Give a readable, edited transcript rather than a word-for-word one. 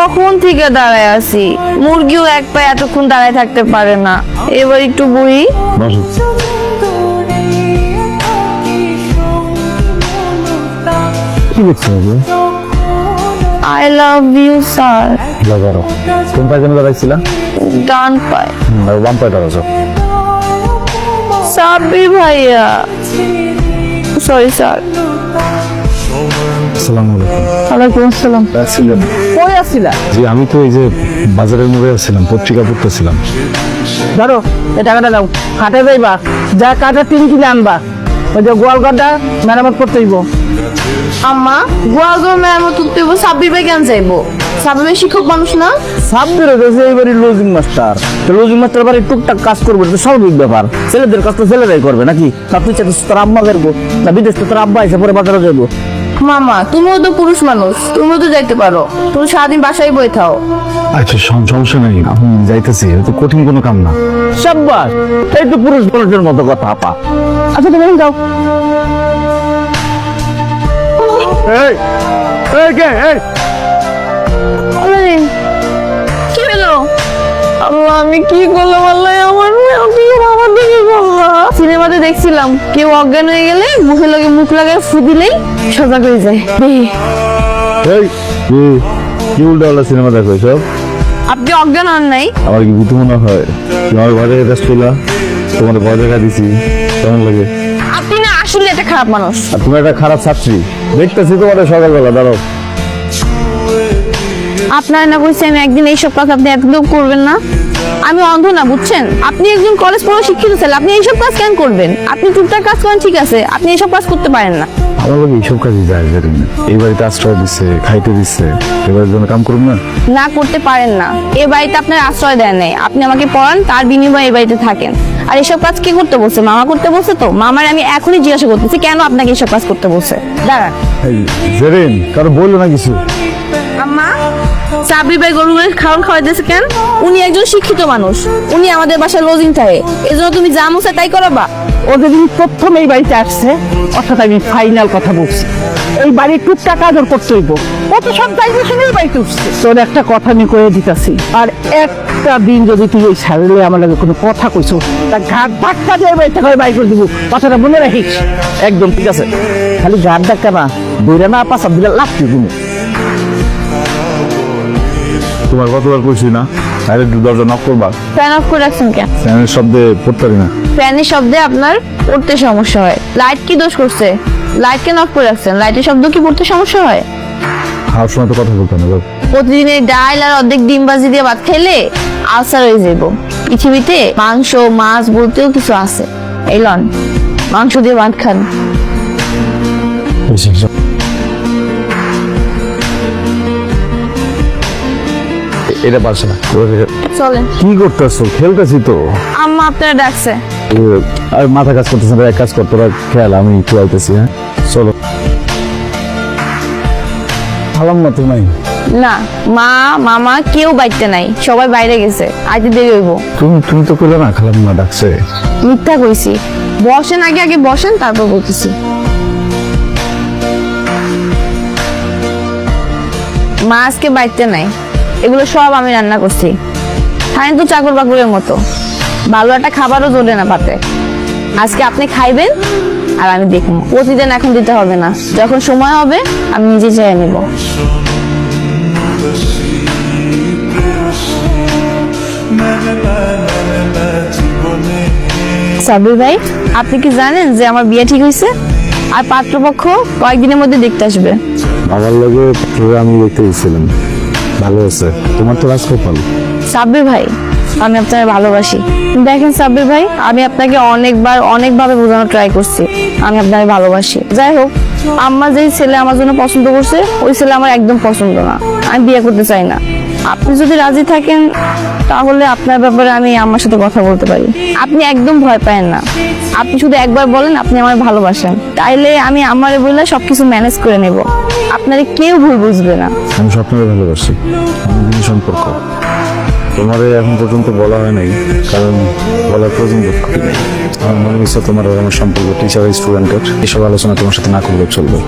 কখন থেকে দাঁড়ায় আছি, মুরগিও এক পায়ে এতক্ষণ দাঁড়ায় থাকতে পারে না। এবার একটু বই। কি লিখছো? I love you sir. লাগারো কোন পায়ে যেন দাঁড়াইছিলা? ডান পায়। বাম পায়ে দাঁড়াছো। সাব্বির ভাইয়া, সরি স্যার। আসসালামু আলাইকুম। ওয়ালাইকুম আসসালাম। আসছিলেন? কই আসছিলা? জি আমি তো এই যে বাজারের মোড়ে আসছিলাম, পত্রিকা পড়তেছিলাম। ধরো এই টাকাটা দাও, হাটে যাইবা, যা কাটা 3 কিলো আনবা, ওই যে গোয়াল কাটা মেরামত করতে হইব। আম্মা, গোয়ালগড় মেরামত করতে হইব, সাব্বির ভাই কেন যাইবো? সাব্বির ভাই শিক্ষক মানুষ না? সাবদের হয়েছে এইবারই লজিং মাস্টার, তো লজিং মাস্টার বাড়ি টুকটাক কাজ করবে, তো স্বাভাবিক ব্যাপার। ছেলেদের কাজ তো ছেলেরাই করবে নাকি? সব কিছু তোর আম্মা করবো না, বিদেশ তো তোর আব্বা এসে পরে বাজারে যাবো। মামা, তুমিও তো পুরুষ মানুষ, তুমিও তো যাইতে পারো। তুমি সারাদিন বাসায় বই থাও। আচ্ছা সমস্যা নেই, আমি যাইতেছি, তো কঠিন কোনো কাম না। সাব্বাস, এই তো পুরুষ মানুষের মতো কথা আপা। আচ্ছা তুমি যাও। এই এই কে এই আরে, কি হলো? আল্লাহ, আমি কি করলাম? আল্লাহ, আমার আমার দিকে বললাম। সিনেমাতে দেখছিলাম কেউ অজ্ঞান হয়ে গেলে মুখে লাগে মুখ লাগায় ফু দিলেই সজাগ হয়ে যায়। এই কি উল্টা সিনেমা দেখো সব? আপনি অজ্ঞান হন নাই? আমার কি ভূত মনে হয়? তোমার ঘরে রেস্টুলা, তোমার ভয় দেখা দিছি, কেমন লাগে? আপনি না আসলে একটা খারাপ মানুষ। আর তুমি একটা খারাপ ছাত্রী, দেখতেছি তোমার সকালবেলা। দাঁড়াও, আপনার না কইছি আমি একদিন এইসব কাজ আপনি একদম করবেন না। আমি অন্ধ না, বুঝছেন? আপনি একজন কলেজ পড়া শিক্ষিত ছেলে, আপনি এইসব কাজ কেন করবেন? আপনি টুকটাক কাজ করেন, ঠিক আছে, আপনি এইসব কাজ করতে পারেন না। আমার লোক এইসব কাজে যায় জানেন না। এই বাড়িতে আশ্রয় দিচ্ছে, খাইতে দিচ্ছে, এবার জন্য কাম করুন না। না করতে পারেন না, এ বাড়িতে আপনার আশ্রয় দেন নাই, আপনি আমাকে পড়ান, তার বিনিময়ে এই বাড়িতে থাকেন। আর এসব কাজ কে করতে বলছে? মামা করতে বলছে তো। মামার আমি এখনই জিজ্ঞাসা করতেছি কেন আপনাকে এসব কাজ করতে বলছে। দাঁড়ান। এই জেরিন, কারো বললো না কিছু? আম্মা, সাব্বির ভাই গরুগুলো খাওয়ান খাওয়াইতেছে কেন? উনি একজন শিক্ষিত মানুষ, উনি আমাদের বাসায় লজিং থাকে, এজন্য তুমি যা মুছে তাই করাবা? ও যেদিন প্রথম এই বাড়িতে আসছে, ওর সাথে আমি ফাইনাল কথা বলছি, এই বাড়ির টুকটাক আদর করতে হইব। ও তো সব দায়িত্ব শুনে এই বাড়িতে উঠছে। তোর একটা কথা আমি কয়ে দিতেছি, আর একটা দিন যদি তুই ওই স্যারেলে আমার লাগে কোনো কথা কইছো, তা ঘাট ধাক্কা দিয়ে বাড়িতে করে বাড়ি করে দিব, কথাটা মনে রাখিস। একদম ঠিক আছে, খালি ঘাট ধাক্কা না, দৌড়ে না পাশা দিলে লাগতে তুমি। তোমার কতবার কইছি না আরে দরজা নক করবা? ফ্যান অফ করে রাখছেন কেন? ফ্যানের শব্দে পড়তে পারি না। ফ্যানের শব্দে আপনার পড়তে সমস্যা হয়। লাইট কি দোষ করছে? লাইট কেন অফ করে রাখছেন? লাইটের শব্দ কি পড়তে সমস্যা হয়? খাওয়ার সময় তো কথা বলতে না। প্রতিদিন এই ডাল আর অর্ধেক ডিম ভাজি দিয়ে ভাত খেলে আলসার হয়ে যাব। পৃথিবীতে মাংস মাছ বলতেও কিছু আছে। এই লন, মাংস দিয়ে ভাত খান। এটা পারছে না। চলেন। কি করতেছো? খেলতেছি তো। আম্মা আপনারা ডাকছে। আর মাথা কাজ করতেছে না, এক কাজ কর, তোরা খেয়াল, আমি একটু আইতেছি। হ্যাঁ চলো। খালাম না তুমি? না, মা মামা কেউ বাইতে নাই, সবাই বাইরে গেছে, আইতে দেরি হইব। তুমি তো কইলে না খালাম না ডাকছে। মিথ্যা কইছি। বসেন, আগে আগে বসেন, তারপর বলতেছি। মা আজকে বাইতে নাই, এগুলো সব আমি রান্না করছি। খাইন তো চাকর বাকরের মতো, ভালো একটা খাবারও জোরে না পাতে। আজকে আপনি খাইবেন আর আমি দেখবো। প্রতিদিন এখন দিতে হবে না, যখন সময় হবে আমি নিজে চেয়ে নিব। সাব্বির ভাই, আপনি কি জানেন যে আমার বিয়ে ঠিক হয়েছে? আর পাত্রপক্ষ কয়েকদিনের মধ্যে দেখতে আসবে। আমার লগে আমি দেখতে গেছিলাম, ভালো আছে। তোমার তো রাজ কপাল। সাব্বির ভাই, আমি আপনাকে ভালোবাসি। দেখেন সাব্বির ভাই, আমি আপনাকে অনেকবার অনেকভাবে বোঝানোর ট্রাই করছি আমি আপনাকে ভালোবাসি। যাই হোক, আম্মা যেই ছেলে আমার জন্য পছন্দ করছে, ওই ছেলে আমার একদম পছন্দ না, আমি বিয়ে করতে চাই না। আপনি যদি রাজি থাকেন তাহলে আপনার ব্যাপারে আমি আম্মার সাথে কথা বলতে পারি। আপনি একদম ভয় পায়েন না, আপনি শুধু একবার বলেন আপনি আমার ভালোবাসেন, তাইলে আমি আমারে বলে সবকিছু ম্যানেজ করে নেব। আপনারে কেউ ভুল বুঝবে না। আমি স্বপ্নকে ভালোবাসি, আমাদের সম্পর্ক তোমারে এখন পর্যন্ত বলা হয় নাই, কারণ বলার প্রয়োজন বোধ করি নাই। আমার মনে হচ্ছে তোমার আর আমার সম্পর্ক টিচার স্টুডেন্টের, এসব আলোচনা তোমার সাথে না করলেও চলবে।